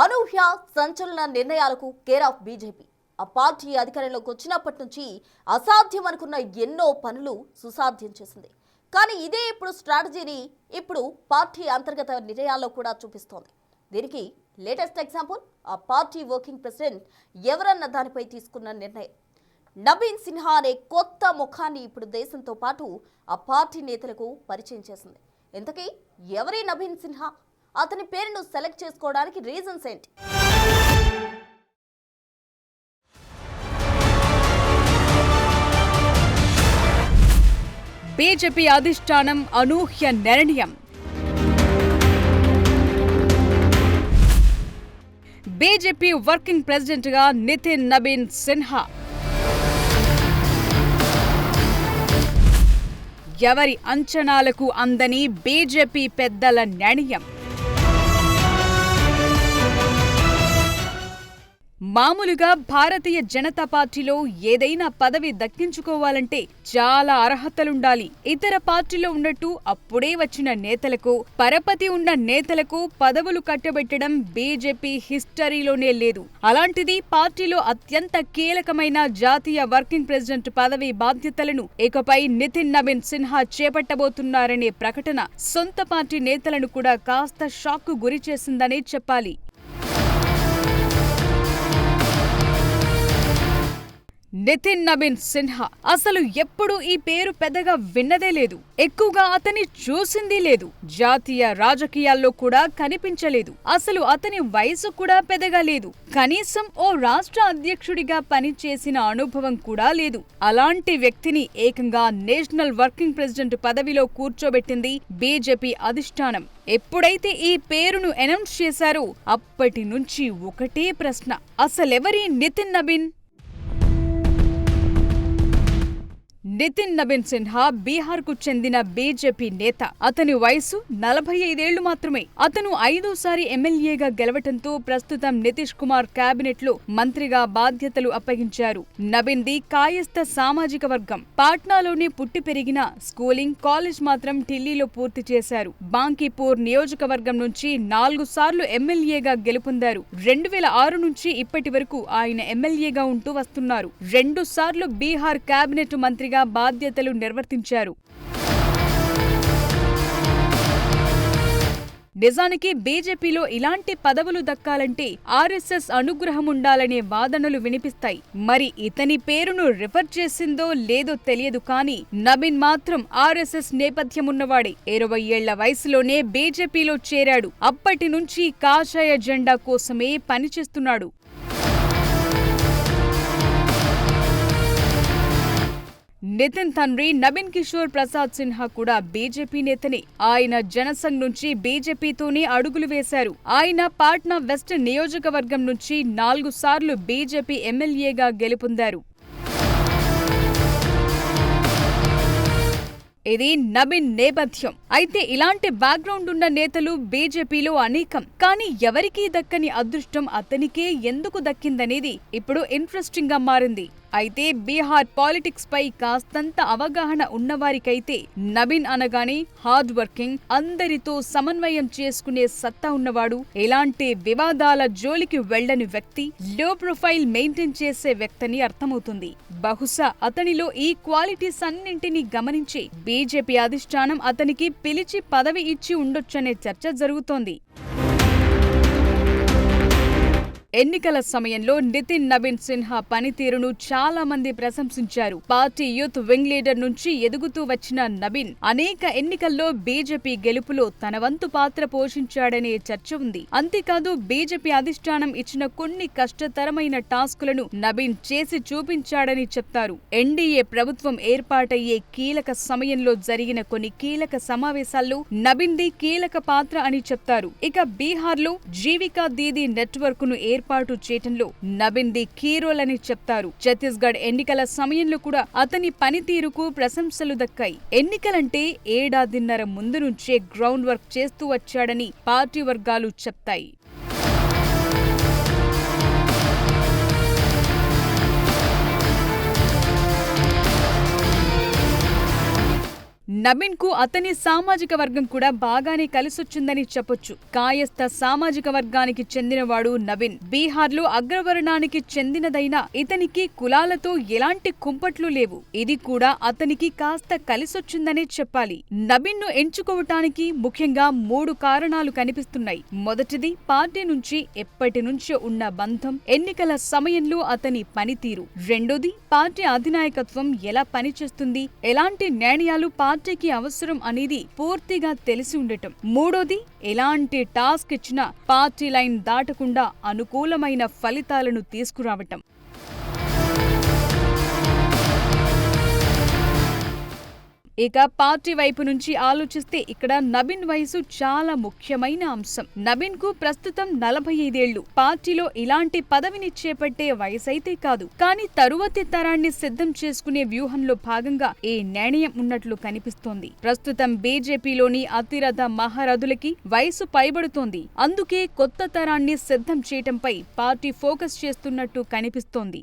అనూహ్య సంచలన నిర్ణయాలకు care of BJP. ఆ పార్టీ అధికారంలోకి వచ్చినప్పటి నుంచి అసాధ్యం అనుకున్న ఎన్నో పనులు సుసాధ్యం చేసింది. కానీ ఇదే ఇప్పుడు స్ట్రాటజీని ఇప్పుడు పార్టీ అంతర్గత నిర్ణయాల్లో కూడా చూపిస్తోంది. దీనికి లేటెస్ట్ ఎగ్జాంపుల్ ఆ పార్టీ వర్కింగ్ ప్రెసిడెంట్ ఎవరన్న దానిపై తీసుకున్న నిర్ణయం. నవీన్ సిన్హా అనే కొత్త ముఖాన్ని ఇప్పుడు దేశంతో పాటు ఆ పార్టీ నేతలకు పరిచయం చేసింది. ఇంతకీ ఎవరి నవీన్ సిన్హా? అతని పేరును సెలెక్ట్ చేసుకోవడానికి రీజన్స్ ఏంటి? బీజేపీ అధిష్టానం అనూహ్య నిర్ణయం. బీజేపీ వర్కింగ్ ప్రెసిడెంట్ గా నితిన్ నవీన్ సిన్హా. ఎవరి అంచనాలకు అందని బీజేపీ పెద్దల నిర్ణయం. మామూలుగా భారతీయ జనతా పార్టీలో ఏదైనా పదవి దక్కించుకోవాలంటే చాలా అర్హతలుండాలి. ఇతర పార్టీలో ఉన్నట్టు అప్పుడే వచ్చిన నేతలకు, పరపతి ఉన్న నేతలకు పదవులు కట్టబెట్టడం బీజేపీ హిస్టరీలోనే లేదు. అలాంటిది పార్టీలో అత్యంత కీలకమైన జాతీయ వర్కింగ్ ప్రెసిడెంట్ పదవి బాధ్యతలను ఇకపై నితిన్ నవీన్ సిన్హా చేపట్టబోతున్నారనే ప్రకటన సొంత పార్టీ నేతలను కూడా కాస్త షాక్కు గురిచేసిందనే చెప్పాలి. నితిన్ నవీన్ సిన్హా అసలు ఎప్పుడూ ఈ పేరు పెద్దగా విన్నదే లేదు. ఎక్కువగా అతన్ని చూసింది లేదు. జాతీయ రాజకీయాల్లో కూడా కనిపించలేదు. అసలు అతని వయసు కూడా పెద్దగా లేదు. కనీసం ఓ రాష్ట్ర అధ్యక్షుడిగా పనిచేసిన అనుభవం కూడా లేదు. అలాంటి వ్యక్తిని ఏకంగా నేషనల్ వర్కింగ్ ప్రెసిడెంట్ పదవిలో కూర్చోబెట్టింది బీజేపీ అధిష్టానం. ఎప్పుడైతే ఈ పేరును అనౌన్స్ చేశారో అప్పటి నుంచి ఒకటే ప్రశ్న, అసలెవరి నితిన్ నవీన్? నితిన్ నవీన్ సిన్హా బీహార్కు చెందిన బీజేపీ నేత. అతని వయసు 45 ఏళ్లు మాత్రమే. అతను 5సారి ఎమ్మెల్యేగా గెలవటంతో ప్రస్తుతం నితీష్ కుమార్ కేబినెట్ లో మంత్రిగా బాధ్యతలు అప్పగించారు. నవీన్ ది కాయస్థ సామాజిక వర్గం. పాట్నాలోనే పుట్టి పెరిగిన, స్కూలింగ్, కాలేజ్ మాత్రం ఢిల్లీలో పూర్తి చేశారు. బాంకీపూర్ నియోజకవర్గం నుంచి 4 సార్లు ఎమ్మెల్యేగా గెలుపొందారు. 2006 నుంచి ఇప్పటి వరకు ఆయన ఎమ్మెల్యేగా ఉంటూ వస్తున్నారు. 2 సార్లు బీహార్ కేబినెట్ మంత్రిగా బాధ్యతలు నిర్వర్తించారు. నిజానికి బీజేపీలో ఇలాంటి పదవులు దక్కాలంటే ఆర్ఎస్ఎస్ అనుగ్రహం ఉండాలనే వాదనలు వినిపిస్తాయి. మరి ఇతని పేరును రిఫర్ చేసిందో లేదో తెలియదు కానీ నవీన్ మాత్రం ఆర్ఎస్ఎస్ నేపథ్యమున్నవాడే. 20 ఏళ్ల వయసులోనే బీజేపీలో చేరాడు. అప్పటి నుంచి కాషాయ జెండా కోసమే పనిచేస్తున్నాడు. నితిన్ తండ్రి నవీన్ కిషోర్ ప్రసాద్ సిన్హా కూడా బీజేపీ నేతనే. ఆయన జనసంఘ్ నుంచి బీజేపీతోనే అడుగులు వేశారు. ఆయన పాట్నా వెస్ట్ నియోజకవర్గం నుంచి 4 సార్లు బీజేపీ ఎమ్మెల్యేగా గెలుపొందారు. ఇది నవీన్ నేపథ్యం. అయితే ఇలాంటి బ్యాక్గ్రౌండ్ ఉన్న నేతలు బీజేపీలో అనేకం. కానీ ఎవరికీ దక్కని అదృష్టం అతనికే ఎందుకు దక్కిందనేది ఇప్పుడు ఇంట్రెస్టింగ్ గా మారింది. అయితే బీహార్ పాలిటిక్స్ పై కాస్తంత అవగాహన ఉన్నవారికైతే నవీన్ అనగానే హార్డ్ వర్కింగ్, అందరితో సమన్వయం చేసుకునే సత్తా ఉన్నవాడు, ఎలాంటి వివాదాల జోలికి వెళ్లని వ్యక్తి, లో ప్రొఫైల్ మెయింటైన్ చేసే వ్యక్తిని అర్థమవుతుంది. బహుశా అతనిలో ఈ క్వాలిటీస్ అన్నింటినీ గమనించి బీజేపీ అధిష్టానం అతనికి పిలిచి పదవి ఇచ్చి ఉండొచ్చనే చర్చ జరుగుతోంది. ఎన్నికల సమయంలో నితిన్ నవీన్ సిన్హా పనితీరును చాలా మంది ప్రశంసించారు. పార్టీ యూత్ వింగ్ లీడర్ నుంచి ఎదుగుతూ వచ్చిన నవీన్ అనేక ఎన్నికల్లో బీజేపీ గెలుపులో తన వంతు పాత్ర పోషించాడనే చర్చ ఉంది. అంతేకాదు బీజేపీ అధిష్టానం ఇచ్చిన కొన్ని కష్టతరమైన టాస్కులను నవీన్ చేసి చూపించాడని చెప్తారు. ఎన్డీఏ ప్రభుత్వం ఏర్పాటయ్యే కీలక సమయంలో జరిగిన కొన్ని కీలక సమావేశాల్లో నవీన్ ది కీలక పాత్ర అని చెప్తారు. ఇక బీహార్లో జీవికా దీదీ నెట్వర్క్ ను ఏర్పాటు చేయటంలో నవీన్ ది కీ రోల్ అని చెప్తారు. ఛత్తీస్గఢ్ ఎన్నికల సమయంలో కూడా అతని పనితీరుకు ప్రశంసలు దక్కాయి. ఎన్నికలంటే ఏడాదిన్నర ముందు నుంచే గ్రౌండ్ వర్క్ చేస్తూ వచ్చాడని పార్టీ వర్గాలు చెప్తాయి. నబీన్ కు అతని సామాజిక వర్గం కూడా బాగానే కలిసొచ్చిందని చెప్పొచ్చు. కాయస్థ సామాజిక వర్గానికి చెందినవాడు నబీన్. బీహార్లో అగ్రవర్ణానికి చెందినదైనా ఇతనికి కులాలతో ఎలాంటి కుంపట్లు లేవు. ఇది కూడా అతనికి కాస్త కలిసొచ్చిందనే చెప్పాలి. నబీన్ ను ఎంచుకోవటానికి ముఖ్యంగా 3 కారణాలు కనిపిస్తున్నాయి. మొదటిది పార్టీ నుంచి ఎప్పటి నుంచో ఉన్న బంధం, ఎన్నికల సమయంలో అతని పనితీరు. రెండోది పార్టీ అధినాయకత్వం ఎలా పనిచేస్తుంది, ఎలాంటి నిర్ణయాలు పార్టీకి అవసరం అనేది పూర్తిగా తెలిసి ఉండటం. మూడోది ఎలాంటి టాస్క్ ఇచ్చినా పార్టీ లైన్ దాటకుండా అనుకూలమైన ఫలితాలను తీసుకురావటం. ఇక పార్టీ వైపు నుంచి ఆలోచిస్తే ఇక్కడ నబీన్ వయసు చాలా ముఖ్యమైన అంశం. నబీన్ కు ప్రస్తుతం 45 ఏళ్లు. పార్టీలో ఇలాంటి పదవిని చేపట్టే వయసైతే కాదు. కానీ తరువాతి తరాన్ని సిద్ధం చేసుకునే వ్యూహంలో భాగంగా ఈ నిర్ణయం ఉన్నట్లు కనిపిస్తోంది. ప్రస్తుతం బీజేపీలోని అతిరథ మహారథులకి వయసు పైబడుతోంది. అందుకే కొత్త తరాన్ని సిద్ధం చేయటంపై పార్టీ ఫోకస్ చేస్తున్నట్టు కనిపిస్తోంది.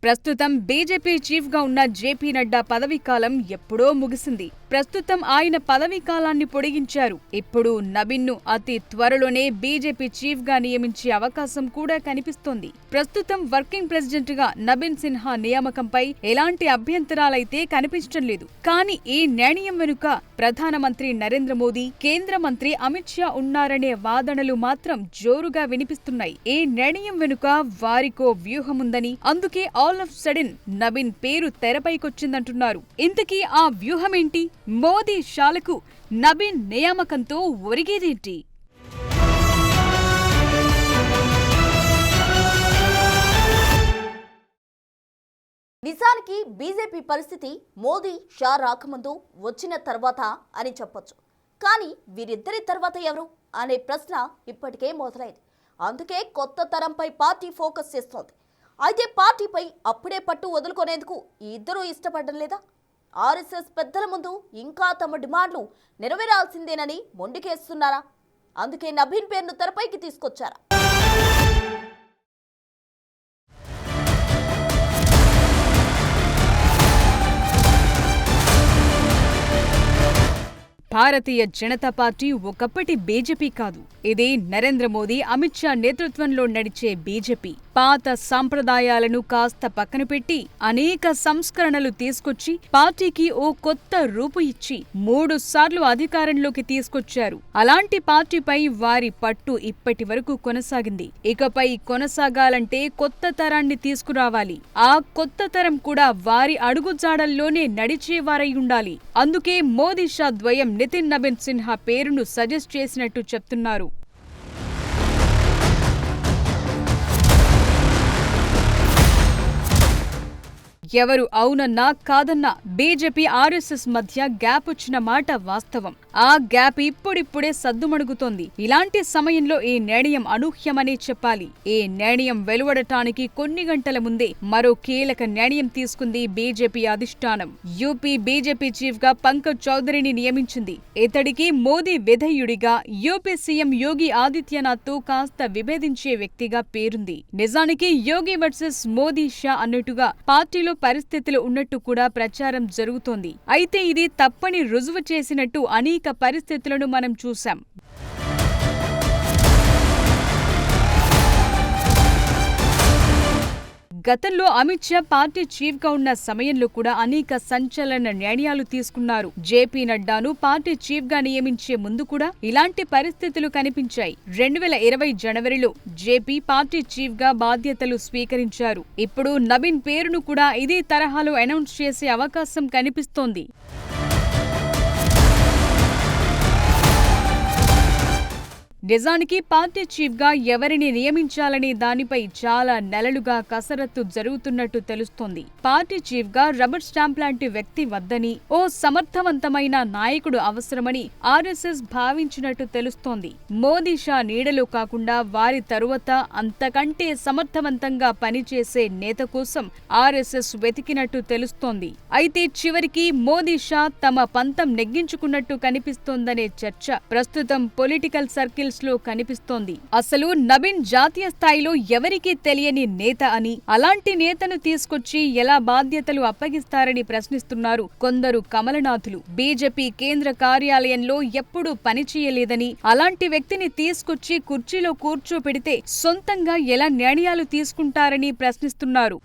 ప్రస్తుతం బీజేపీ చీఫ్ గా ఉన్న జేపీ నడ్డా పదవీ కాలం ఎప్పుడో ముగిసింది. ప్రస్తుతం ఆయన పదవీ కాలాన్ని పొడిగించారు. ఇప్పుడు నబీన్ ను అతి త్వరలోనే బీజేపీ చీఫ్ గా నియమించే అవకాశం కూడా కనిపిస్తోంది. ప్రస్తుతం వర్కింగ్ ప్రెసిడెంట్ గా నబీన్ సిన్హా నియామకంపై ఎలాంటి అభ్యంతరాలైతే కనిపించడం లేదు. కానీ ఈ నిర్ణయం వెనుక ప్రధానమంత్రి నరేంద్ర మోదీ, కేంద్ర మంత్రి అమిత్ షా ఉన్నారనే వాదనలు మాత్రం జోరుగా వినిపిస్తున్నాయి. ఈ నిర్ణయం వెనుక వారికో వ్యూహముందని, అందుకే ఆల్ ఆఫ్ సడెన్ నబీన్ పేరు తెరపైకొచ్చిందంటున్నారు. ఇంతకీ ఆ వ్యూహమేంటి? మోదీ షాలకు నబీన్ నియామకంతో ఒరిగేదేంటి? నిజానికి బీజేపీ పరిస్థితి మోదీ షా రాకముందు, వచ్చిన తర్వాత అని చెప్పొచ్చు. కానీ వీరిద్దరి తర్వాత ఎవరు అనే ప్రశ్న ఇప్పటికే మొదలైంది. అందుకే కొత్త తరంపై పార్టీ ఫోకస్ చేస్తోంది. అయితే పార్టీపై అప్పుడే పట్టు వదులుకునేందుకు ఈ ఇద్దరూ ఇష్టపడడం లేదా? ఆర్ఎస్ఎస్ పెద్దల ముందు ఇంకా తమ డిమాండ్లు నెరవేరాల్సిందేనని మొండికేస్తున్నారా? అందుకే నబీన్ పేరును తెరపైకి తీసుకొచ్చారా? భారతీయ జనతా పార్టీ ఒకప్పటి బీజేపీ కాదు. ఇది నరేంద్ర మోదీ, అమిత్ షా నేతృత్వంలో నడిచే బీజేపీ. పాత సంప్రదాయాలను కాస్త పక్కన పెట్టి అనేక సంస్కరణలు తీసుకొచ్చి పార్టీకి ఓ కొత్త రూపు ఇచ్చి 3 సార్లు అధికారంలోకి తీసుకొచ్చారు. అలాంటి పార్టీపై వారి పట్టు ఇప్పటి వరకు కొనసాగింది. ఇకపై కొనసాగాలంటే కొత్త తరాన్ని తీసుకురావాలి. ఆ కొత్త తరం కూడా వారి అడుగుజాడల్లోనే నడిచేవారై ఉండాలి. అందుకే మోదీ షా ద్వయం నితిన్ నబీన్ సిన్హా పేరును సజెస్ట్ చేసినట్టు చెప్తున్నారు. ఎవరు అవునన్నా కాదన్నా బీజేపీ ఆర్ఎస్ఎస్ మధ్య గ్యాప్ వచ్చిన మాట వాస్తవం. ఆ గ్యాప్ ఇప్పుడిప్పుడే సద్దుమణుగుతోంది. ఇలాంటి సమయంలో ఈ నిర్ణయం అనూహ్యమనే చెప్పాలి. ఈ నిర్ణయం వెలువడటానికి కొన్ని గంటల ముందే మరో కీలక నిర్ణయం తీసుకుంది బీజేపీ అధిష్టానం. యూపీ బీజేపీ చీఫ్ గా పంకజ్ చౌదరిని నియమించింది. ఇతడికి మోదీ విధేయుడిగా, యూపీ సీఎం యోగి ఆదిత్యనాథ్ తో కాస్త విభేదించే వ్యక్తిగా పేరుంది. నిజానికి యోగి వర్సెస్ మోదీ షా అన్నట్టుగా పార్టీలో పరిస్థితులు ఉన్నట్టు కూడా ప్రచారం జరుగుతోంది. అయితే ఇది తప్పని రుజువు చేసినట్టు అనేక పరిస్థితులను మనం చూశాం. గతంలో అమిత్ షా పార్టీ చీఫ్ గా ఉన్న సమయంలో కూడా అనేక సంచలన నిర్ణయాలు తీసుకున్నారు. జేపీ నడ్డాను పార్టీ చీఫ్ గా నియమించే ముందు కూడా ఇలాంటి పరిస్థితులు కనిపించాయి. 2020 జనవరిలో జేపీ పార్టీ చీఫ్ గా బాధ్యతలు స్వీకరించారు. ఇప్పుడు నబీన్ పేరును కూడా ఇదే తరహాలో అనౌన్స్ చేసే అవకాశం కనిపిస్తోంది. నిజానికి పార్టీ చీఫ్ గా ఎవరిని నియమించాలనే దానిపై చాలా నెలలుగా కసరత్తు జరుగుతున్నట్టు తెలుస్తోంది. పార్టీ చీఫ్ గా రబ్బర్ స్టాంప్ లాంటి వ్యక్తి వద్దని, ఓ సమర్థవంతమైన నాయకుడు అవసరమని ఆర్ఎస్ఎస్ భావించినట్టు తెలుస్తోంది. మోదీ షా నీడలో కాకుండా వారి తరువాత అంతకంటే సమర్థవంతంగా పనిచేసే నేత కోసం ఆర్ఎస్ఎస్ వెతికినట్టు తెలుస్తోంది. అయితే చివరికి మోదీ షా తమ పంతం నెగ్గించుకున్నట్టు కనిపిస్తోందనే చర్చ ప్రస్తుతం పొలిటికల్ సర్కిల్స్ రికార్డ్స్ లో కనిపిస్తోంది. అసలు నవీన్ జాతీయ స్థాయిలో ఎవరికీ తెలియని నేత అని, అలాంటి నేతను తీసుకొచ్చి ఎలా బాధ్యతలు అప్పగిస్తారని ప్రశ్నిస్తున్నారు కొందరు కమలనాథులు. బీజేపీ కేంద్ర కార్యాలయంలో ఎప్పుడూ పనిచేయలేదని, అలాంటి వ్యక్తిని తీసుకొచ్చి కుర్చీలో కూర్చోపెడితే సొంతంగా ఎలా నిర్ణయాలు తీసుకుంటారని ప్రశ్నిస్తున్నారు.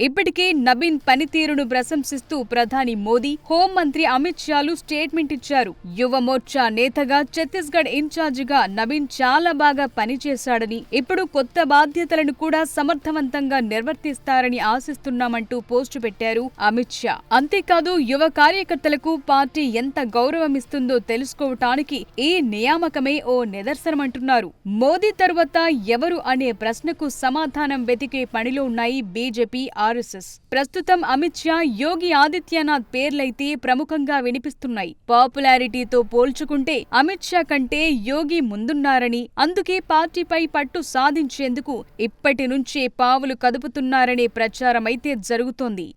ఇప్పటికే నవీన్ పనితీరును ప్రశంసిస్తూ ప్రధాని మోదీ, హోంమంత్రి అమిత్ షాలు స్టేట్మెంట్ ఇచ్చారు. యువ మోర్చా నేతగా ఛత్తీస్గఢ్ ఇన్ఛార్జిగా నవీన్ చాలా బాగా పనిచేశాడని, ఇప్పుడు కొత్త బాధ్యతలను కూడా సమర్థవంతంగా నిర్వర్తిస్తారని ఆశిస్తున్నామంటూ పోస్టు పెట్టారు అమిత్ షా. అంతేకాదు, యువ కార్యకర్తలకు పార్టీ ఎంత గౌరవమిస్తుందో తెలుసుకోవటానికి ఈ నియామకమే ఓ నిదర్శనమంటున్నారు. మోదీ తరువాత ఎవరు అనే ప్రశ్నకు సమాధానం వెతికే పనిలో ఉన్నాయి బీజేపీ, ఆర్ఎస్ఎస్. ప్రస్తుతం అమిత్ షా, యోగి ఆదిత్యనాథ్ పేర్లైతే ప్రముఖంగా వినిపిస్తున్నాయి. పాపులారిటీతో పోల్చుకుంటే అమిత్ షా కంటే యోగి ముందున్నారని, అందుకే పార్టీపై పట్టు సాధించేందుకు ఇప్పటి నుంచే పావులు కదుపుతున్నారనే ప్రచారమైతే జరుగుతోంది.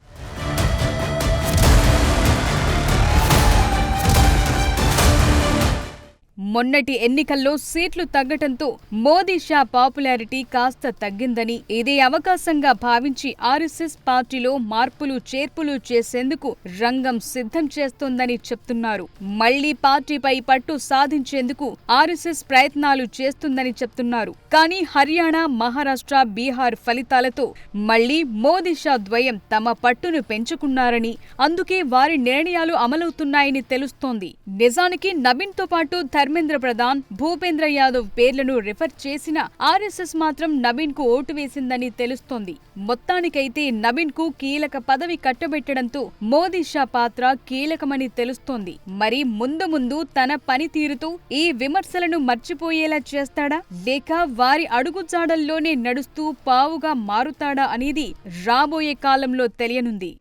మొన్నటి ఎన్నికల్లో సీట్లు తగ్గటంతో మోదీ షా పాపులారిటీ కాస్త తగ్గిందని, ఇదే అవకాశంగా భావించి ఆర్ఎస్ఎస్ పార్టీలో మార్పులు చేర్పులు చేసేందుకు రంగం సిద్ధం చేస్తోందని చెప్తున్నారు. మళ్లీ పార్టీపై పట్టు సాధించేందుకు ఆర్ఎస్ఎస్ ప్రయత్నాలు చేస్తుందని చెప్తున్నారు. కానీ హర్యానా, మహారాష్ట్ర, బీహార్ ఫలితాలతో మళ్లీ మోదీ షా ద్వయం తమ పట్టును పెంచుకున్నారని, అందుకే వారి నిర్ణయాలు అమలవుతున్నాయని తెలుస్తోంది. నిజానికి నవీన్తో పాటు ధర్మేంద్ర ప్రధాన్, భూపేంద్ర యాదవ్ పేర్లను రిఫర్ చేసిన ఆర్ఎస్ఎస్ మాత్రం నవీన్ కు ఓటు వేసిందని తెలుస్తోంది. మొత్తానికైతే నవీన్ కు కీలక పదవి కట్టబెట్టడంతో మోదీ షా పాత్ర కీలకమని తెలుస్తోంది. మరి ముందు ముందు తన పనితీరుతో ఈ విమర్శలను మర్చిపోయేలా చేస్తాడా, లేక వారి అడుగుజాడల్లోనే నడుస్తూ పావుగా మారుతాడా అనేది రాబోయే కాలంలో తెలియనుంది.